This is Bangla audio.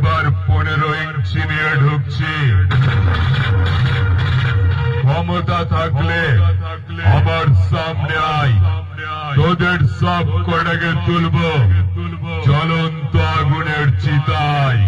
এবার 15 ইঞ্চি নিয়ে ঢুকছি। ক্ষমতা থাকলে আমার সামনে আয়, তোদের সব কটাকে তুলবো জ্বলন্ত আগুনের চিতায়।